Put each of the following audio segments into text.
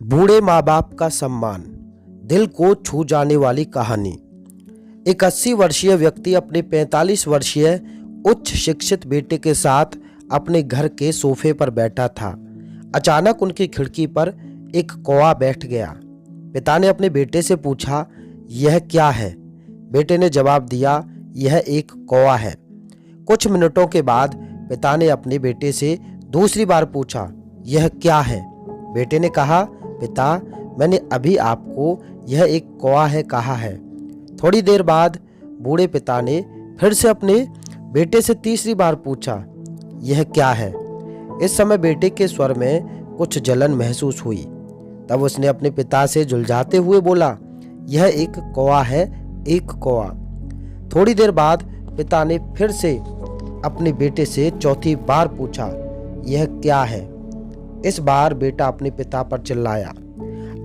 बूढ़े माँ बाप का सम्मान, दिल को छू जाने वाली कहानी। एक 80 वर्षीय व्यक्ति अपने 45 वर्षीय उच्च शिक्षित बेटे के साथ अपने घर के सोफे पर बैठा था। अचानक उनकी खिड़की पर एक कौवा बैठ गया। पिता ने अपने बेटे से पूछा, यह क्या है? बेटे ने जवाब दिया, यह एक कौवा है। कुछ मिनटों के बाद पिता ने अपने बेटे से दूसरी बार पूछा, यह क्या है? बेटे ने कहा, पिता, मैंने अभी आपको यह एक कौवा है कहा है। थोड़ी देर बाद बूढ़े पिता ने फिर से अपने बेटे से तीसरी बार पूछा, यह क्या है? इस समय बेटे के स्वर में कुछ जलन महसूस हुई। तब उसने अपने पिता से झुलझाते हुए बोला, यह एक कौवा है, एक कौवा। थोड़ी देर बाद पिता ने फिर से अपने बेटे से चौथी बार पूछा, यह क्या है? इस बार बेटा अपने पिता पर चिल्लाया,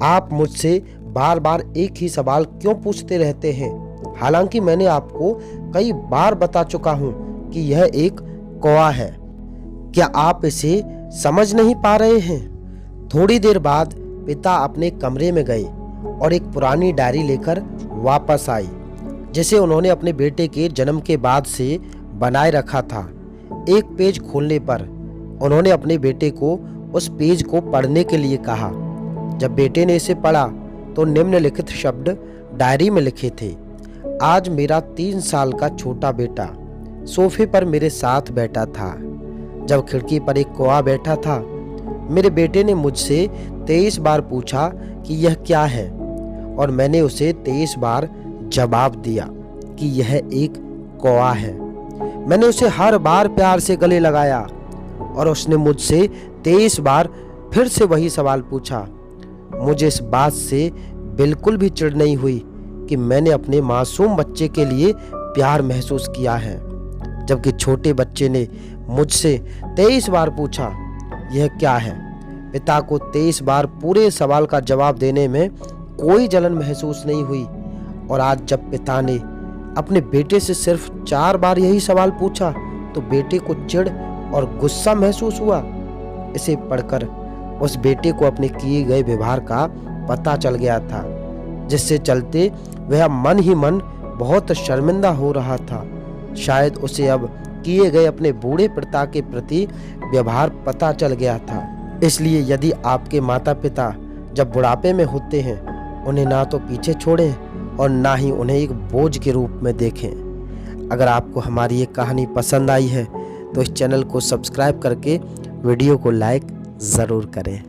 आप मुझसे बार बार एक ही सवाल क्यों पूछते रहते हैं? हालांकि मैंने आपको कई बार बता चुका हूं कि यह एक कौवा है। क्या आप इसे समझ नहीं पा रहे हैं? थोड़ी देर बाद पिता अपने कमरे में गए और एक पुरानी डायरी लेकर वापस आई, जिसे उन्होंने अपने बेटे के जन्म के बाद से बनाए रखा था। एक पेज खोलने पर उन्होंने अपने बेटे को उस पेज को पढ़ने के लिए कहा। जब बेटे ने इसे पढ़ा तो निम्नलिखित शब्द डायरी में लिखे थे, आज मेरा 3 साल का छोटा बेटा सोफे पर मेरे साथ बैठा था जब खिड़की पर एक कौवा बैठा था। मेरे बेटे ने मुझसे 23 बार पूछा कि यह क्या है, और मैंने उसे 23 बार जवाब दिया कि यह एक कौवा है। मैंने उसे हर बार प्यार से गले लगाया और उसने मुझसे 23 बार फिर से वही सवाल पूछा। मुझे इस बात से बिल्कुल भी चिढ़ नहीं हुई कि मैंने अपने मासूम बच्चे के लिए प्यार महसूस किया है, जबकि छोटे बच्चे ने मुझसे 23 बार पूछा, यह क्या है? पिता को 23 बार पूरे सवाल का जवाब देने में कोई जलन महसूस नहीं हुई, और आज जब पिता ने अपने बेटे से सिर्फ 4 बार यही सवाल पूछा तो बेटे को चिढ़ और गुस्सा महसूस हुआ। इसे पढ़कर उस बेटे को अपने किए गए व्यवहार का पता चल गया था, जिससे चलते वह मन ही मन बहुत शर्मिंदा हो रहा था। शायद उसे अब किए गए अपने बूढ़े पिता के प्रति व्यवहार पता चल गया था। इसलिए यदि आपके माता पिता जब बुढ़ापे में होते हैं, उन्हें ना तो पीछे छोड़ें और ना ही उन्हें एक बोझ के रूप में देखें। अगर आपको हमारी ये कहानी पसंद आई है तो इस चैनल को सब्सक्राइब करके वीडियो को लाइक ज़रूर करें।